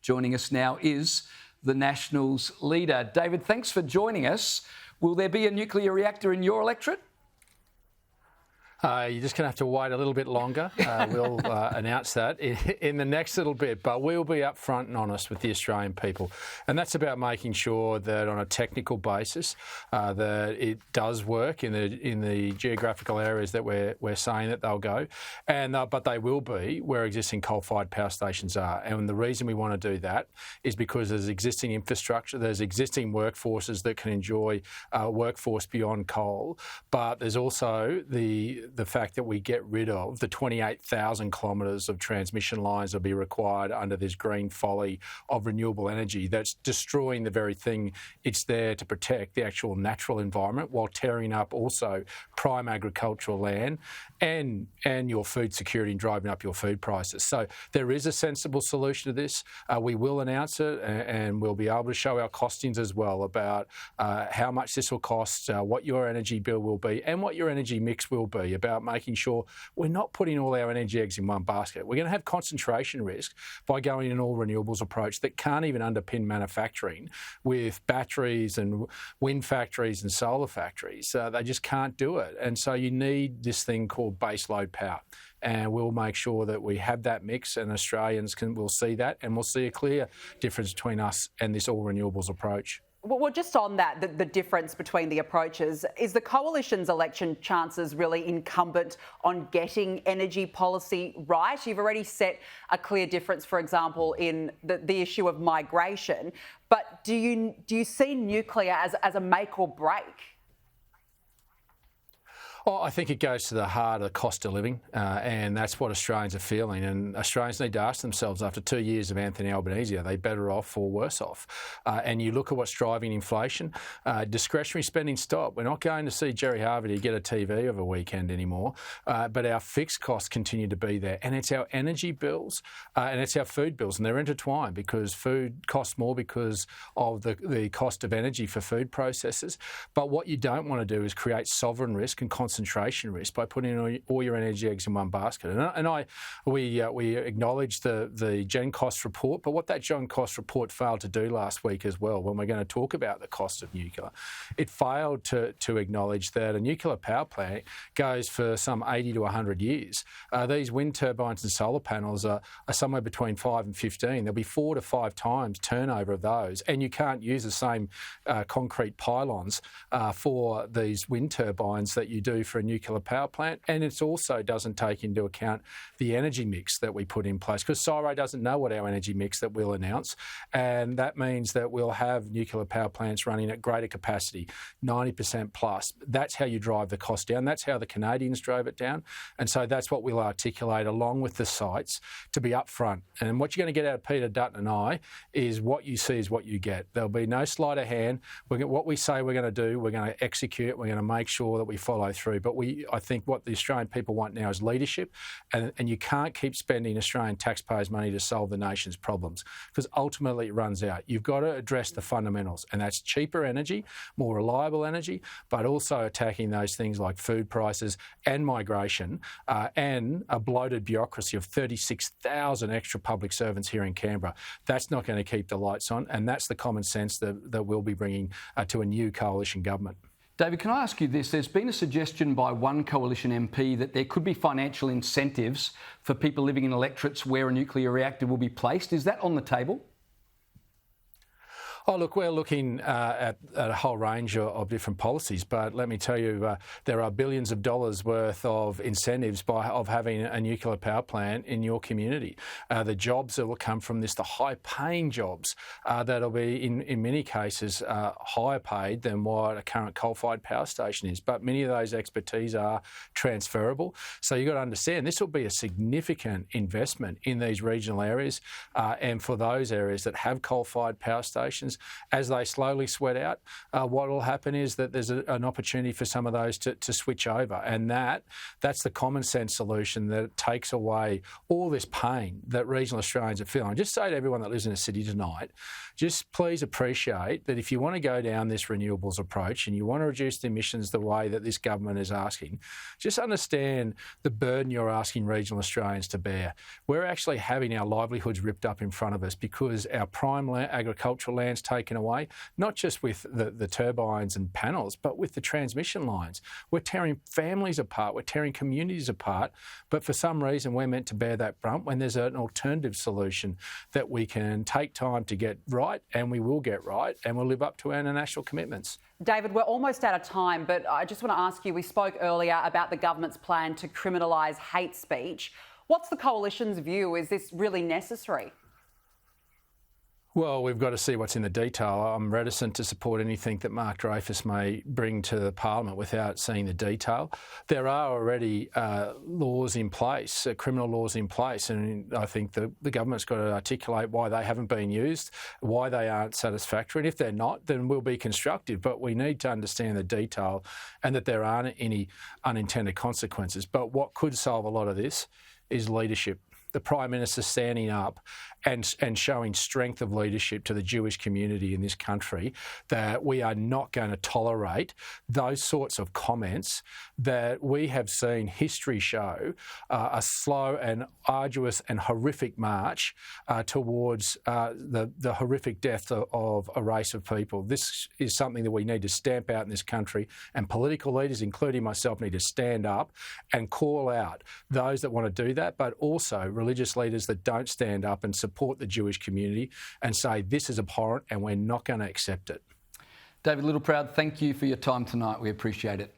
Joining us now is the Nationals leader. David, thanks for joining us. Will there be a nuclear reactor in your electorate? You're just going to have to wait a little bit longer. We'll announce that in the next little bit, but we'll be upfront and honest with the Australian people. And that's about making sure that on a technical basis that it does work in the geographical areas that we're saying that they'll go. But they will be where existing coal-fired power stations are. And the reason we want to do that is because there's existing infrastructure, there's existing workforces that can enjoy workforce beyond coal, but there's also the fact that we get rid of the 28,000 kilometres of transmission lines that will be required under this green folly of renewable energy that's destroying the very thing it's there to protect, the actual natural environment, while tearing up also prime agricultural land and your food security and driving up your food prices. So there is a sensible solution to this. We will announce it and we'll be able to show our costings as well about how much this will cost, what your energy bill will be and what your energy mix will be, about making sure we're not putting all our energy eggs in one basket. We're going to have concentration risk by going an all renewables approach that can't even underpin manufacturing with batteries and wind factories and solar factories. They just can't do it. And so you need this thing called base load power. And we'll make sure that we have that mix and Australians will see that, and we'll see a clear difference between us and this all renewables approach. Well, just on that, the difference between the approaches, is the Coalition's election chances really incumbent on getting energy policy right? You've already set a clear difference, for example, in the issue of migration, but do you see nuclear as a make or break? Well, I think it goes to the heart of the cost of living, and that's what Australians are feeling. And Australians need to ask themselves, after 2 years of Anthony Albanese, are they better off or worse off? And you look at what's driving inflation. Discretionary spending stopped. We're not going to see Jerry Harvey to get a TV over a weekend anymore, but our fixed costs continue to be there. And it's our energy bills and it's our food bills, and they're intertwined because food costs more because of the cost of energy for food processors. But what you don't want to do is create sovereign risk and concentration risk by putting all your energy eggs in one basket. We acknowledge the Gen Cost report, but what that Gen Cost report failed to do last week as well, when we're going to talk about the cost of nuclear, it failed to acknowledge that a nuclear power plant goes for some 80 to 100 years. These wind turbines and solar panels are somewhere between 5 and 15. There'll be 4 to 5 times turnover of those, and you can't use the same concrete pylons for these wind turbines that you do for a nuclear power plant. And it also doesn't take into account the energy mix that we put in place, because CSIRO doesn't know what our energy mix that we'll announce, and that means that we'll have nuclear power plants running at greater capacity, 90% plus. That's how you drive the cost down. That's how the Canadians drove it down. And so that's what we'll articulate along with the sites to be upfront. And what you're going to get out of Peter Dutton and I is what you see is what you get. There'll be no sleight of hand. What we say we're going to do, we're going to execute. We're going to make sure that we follow through. But I think what the Australian people want now is leadership, and you can't keep spending Australian taxpayers' money to solve the nation's problems, because ultimately it runs out. You've got to address the fundamentals, and that's cheaper energy, more reliable energy, but also attacking those things like food prices and migration and a bloated bureaucracy of 36,000 extra public servants here in Canberra. That's not going to keep the lights on, and that's the common sense that we'll be bringing to a new coalition government. David, can I ask you this? There's been a suggestion by one Coalition MP that there could be financial incentives for people living in electorates where a nuclear reactor will be placed. Is that on the table? Oh, look, we're looking at a whole range of different policies, but let me tell you, there are billions of dollars worth of incentives of having a nuclear power plant in your community. The jobs that will come from this, the high-paying jobs that'll be, in many cases, higher paid than what a current coal-fired power station is. But many of those expertise are transferable. So you've got to understand this will be a significant investment in these regional areas and for those areas that have coal-fired power stations. restrictions. As they slowly sweat out, what will happen is that there's an opportunity for some of those to switch over. And that's the common sense solution that takes away all this pain that regional Australians are feeling. I just say to everyone that lives in a city tonight, just please appreciate that if you want to go down this renewables approach and you want to reduce the emissions the way that this government is asking, just understand the burden you're asking regional Australians to bear. We're actually having our livelihoods ripped up in front of us because our prime agricultural land's taken away, not just with the turbines and panels, but with the transmission lines. We're tearing families apart, we're tearing communities apart, but for some reason we're meant to bear that brunt when there's an alternative solution that we can take time to get right, and we will get right, and we'll live up to our international commitments. David, we're almost out of time, but I just want to ask you, we spoke earlier about the government's plan to criminalise hate speech. What's the Coalition's view? Is this really necessary? Well, we've got to see what's in the detail. I'm reticent to support anything that Mark Dreyfus may bring to the Parliament without seeing the detail. There are already laws in place, criminal laws in place, and I think the government's got to articulate why they haven't been used, why they aren't satisfactory. And if they're not, then we'll be constructive. But we need to understand the detail and that there aren't any unintended consequences. But what could solve a lot of this is leadership. The Prime Minister standing up and showing strength of leadership to the Jewish community in this country, that we are not going to tolerate those sorts of comments that we have seen history show a slow and arduous and horrific march towards the horrific death of a race of people. This is something that we need to stamp out in this country, and political leaders, including myself, need to stand up and call out those that want to do that, but also religious leaders that don't stand up and support the Jewish community and say this is abhorrent and we're not going to accept it. David Littleproud, thank you for your time tonight. We appreciate it.